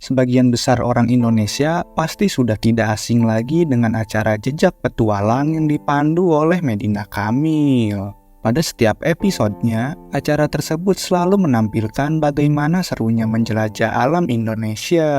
Sebagian besar orang Indonesia pasti sudah tidak asing lagi dengan acara Jejak Petualang yang dipandu oleh Medina Kamil. Pada setiap episodenya, acara tersebut selalu menampilkan bagaimana serunya menjelajah alam Indonesia.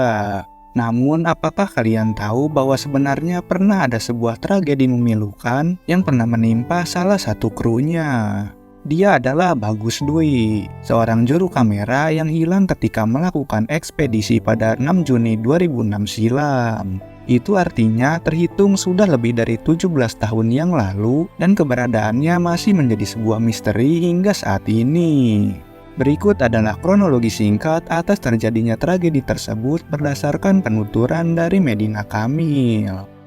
Namun, apakah kalian tahu bahwa sebenarnya pernah ada sebuah tragedi memilukan yang pernah menimpa salah satu krunya? Dia adalah Bagus Dwi, seorang juru kamera yang hilang ketika melakukan ekspedisi pada 6 Juni 2006 silam. Itu artinya terhitung sudah lebih dari 17 tahun yang lalu dan keberadaannya masih menjadi sebuah misteri hingga saat ini. Berikut adalah kronologi singkat atas terjadinya tragedi tersebut berdasarkan penuturan dari Medina Kamil.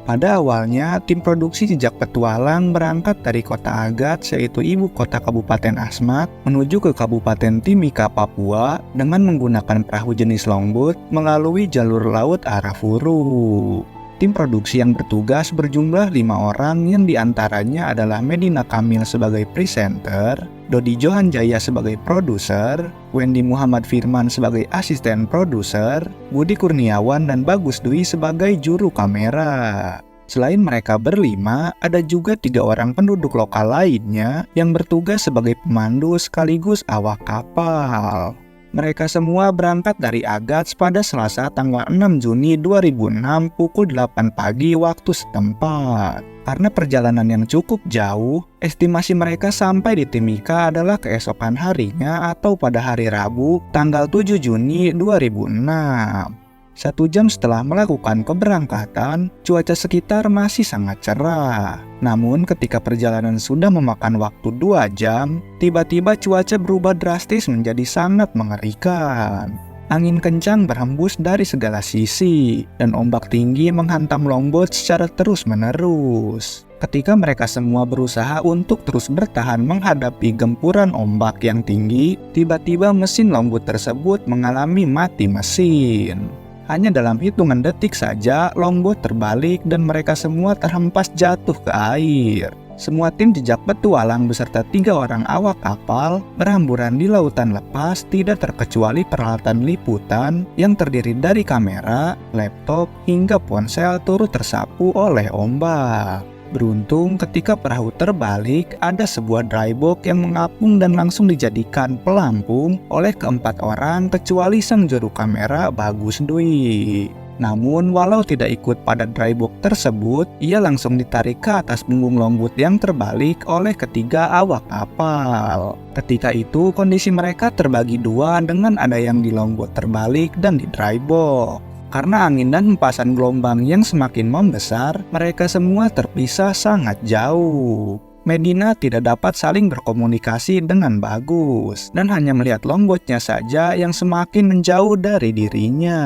Pada awalnya, tim produksi Jejak Petualang berangkat dari kota Agats, yaitu ibu kota Kabupaten Asmat, menuju ke Kabupaten Timika, Papua dengan menggunakan perahu jenis longboat melalui jalur laut Arafuru. Tim produksi yang bertugas berjumlah 5 orang yang diantaranya adalah Medina Kamil sebagai presenter, Dodi Johan Jaya sebagai produser, Wendy Muhammad Firman sebagai asisten produser, Budi Kurniawan dan Bagus Dwi sebagai juru kamera. Selain mereka berlima, ada juga 3 orang penduduk lokal lainnya yang bertugas sebagai pemandu sekaligus awak kapal. Mereka semua berangkat dari Agats pada Selasa tanggal 6 Juni 2006 pukul 8 pagi waktu setempat. Karena perjalanan yang cukup jauh, estimasi mereka sampai di Timika adalah keesokan harinya atau pada hari Rabu tanggal 7 Juni 2006. 1 jam setelah melakukan keberangkatan, cuaca sekitar masih sangat cerah. Namun ketika perjalanan sudah memakan waktu 2 jam, tiba-tiba cuaca berubah drastis menjadi sangat mengerikan. Angin kencang berhembus dari segala sisi, dan ombak tinggi menghantam longboat secara terus-menerus. Ketika mereka semua berusaha untuk terus bertahan menghadapi gempuran ombak yang tinggi, tiba-tiba mesin longboat tersebut mengalami mati mesin. Hanya dalam hitungan detik saja, longboat terbalik dan mereka semua terhempas jatuh ke air. Semua tim Jejak Petualang beserta 3 orang awak kapal berhamburan di lautan lepas, tidak terkecuali peralatan liputan yang terdiri dari kamera, laptop, hingga ponsel turut tersapu oleh ombak. Beruntung ketika perahu terbalik, ada sebuah dry box yang mengapung dan langsung dijadikan pelampung oleh ke-4 orang kecuali sang juru kamera Bagus Dwi. Namun walau tidak ikut pada dry box tersebut, ia langsung ditarik ke atas punggung longboat yang terbalik oleh ketiga awak kapal. Ketika itu kondisi mereka terbagi 2 dengan ada yang di longboat terbalik dan di dry box. Karena angin dan hempasan gelombang yang semakin membesar, mereka semua terpisah sangat jauh. Medina tidak dapat saling berkomunikasi dengan Bagus, dan hanya melihat longboatnya saja yang semakin menjauh dari dirinya.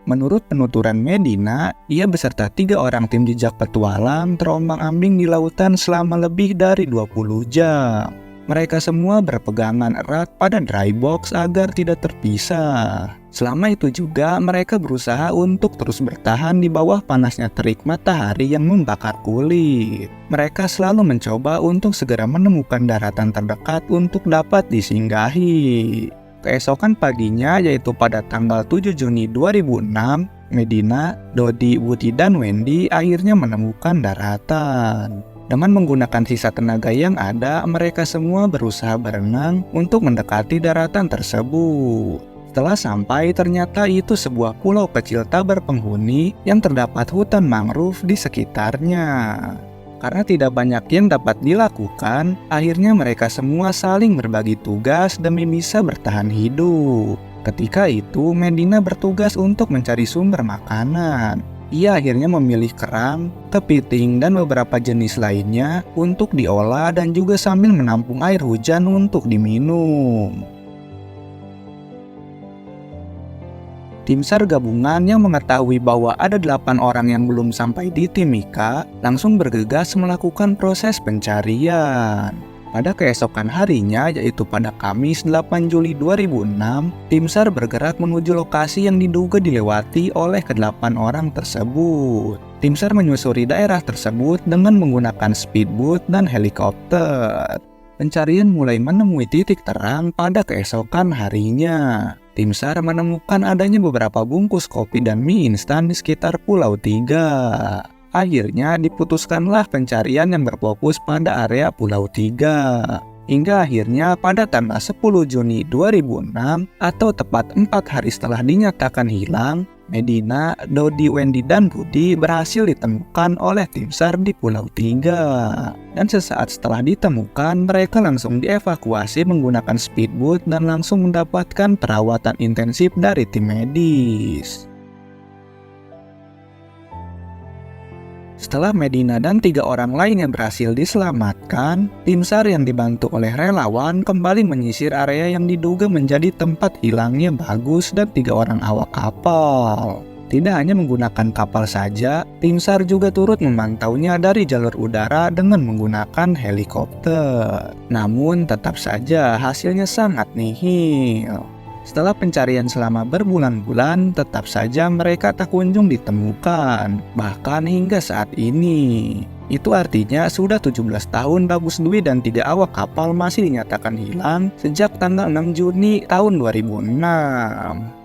Menurut penuturan Medina, ia beserta 3 orang tim Jejak Petualang terombang-ambing di lautan selama lebih dari 20 jam. Mereka semua berpegangan erat pada dry box agar tidak terpisah. Selama itu juga mereka berusaha untuk terus bertahan di bawah panasnya terik matahari yang membakar kulit. Mereka selalu mencoba untuk segera menemukan daratan terdekat untuk dapat disinggahi. Keesokan paginya, yaitu pada tanggal 7 Juni 2006, Medina, Dodi, Budi, dan Wendy akhirnya menemukan daratan. Dengan menggunakan sisa tenaga yang ada, mereka semua berusaha berenang untuk mendekati daratan tersebut. Setelah sampai, ternyata itu sebuah pulau kecil tak berpenghuni yang terdapat hutan mangrove di sekitarnya. Karena tidak banyak yang dapat dilakukan, akhirnya mereka semua saling berbagi tugas demi bisa bertahan hidup. Ketika itu, Medina bertugas untuk mencari sumber makanan. Ia akhirnya memilih kerang, kepiting, dan beberapa jenis lainnya untuk diolah dan juga sambil menampung air hujan untuk diminum. Tim SAR gabungan yang mengetahui bahwa ada 8 orang yang belum sampai di Timika langsung bergegas melakukan proses pencarian. Pada keesokan harinya, yaitu pada Kamis 8 Juli 2006, tim SAR bergerak menuju lokasi yang diduga dilewati oleh ke-8 orang tersebut. Tim SAR menyusuri daerah tersebut dengan menggunakan speedboat dan helikopter. Pencarian mulai menemui titik terang pada keesokan harinya. Tim SAR menemukan adanya beberapa bungkus kopi dan mie instan di sekitar Pulau Tiga. Akhirnya diputuskanlah pencarian yang berfokus pada area Pulau Tiga. Hingga akhirnya pada tanggal 10 Juni 2006 atau tepat 4 hari setelah dinyatakan hilang, Medina, Dodi, Wendy, dan Budi berhasil ditemukan oleh tim SAR di Pulau Tiga. Dan sesaat setelah ditemukan, mereka langsung dievakuasi menggunakan speedboat dan langsung mendapatkan perawatan intensif dari tim medis. Setelah Medina dan 3 orang lainnya berhasil diselamatkan, tim SAR yang dibantu oleh relawan kembali menyisir area yang diduga menjadi tempat hilangnya Bagus dan 3 orang awak kapal. Tidak hanya menggunakan kapal saja, tim SAR juga turut memantaunya dari jalur udara dengan menggunakan helikopter. Namun tetap saja hasilnya sangat nihil. Setelah pencarian selama berbulan-bulan, tetap saja mereka tak kunjung ditemukan, bahkan hingga saat ini. Itu artinya sudah 17 tahun Bagus Dwi dan 3 awak kapal masih dinyatakan hilang sejak tanggal 6 Juni tahun 2006.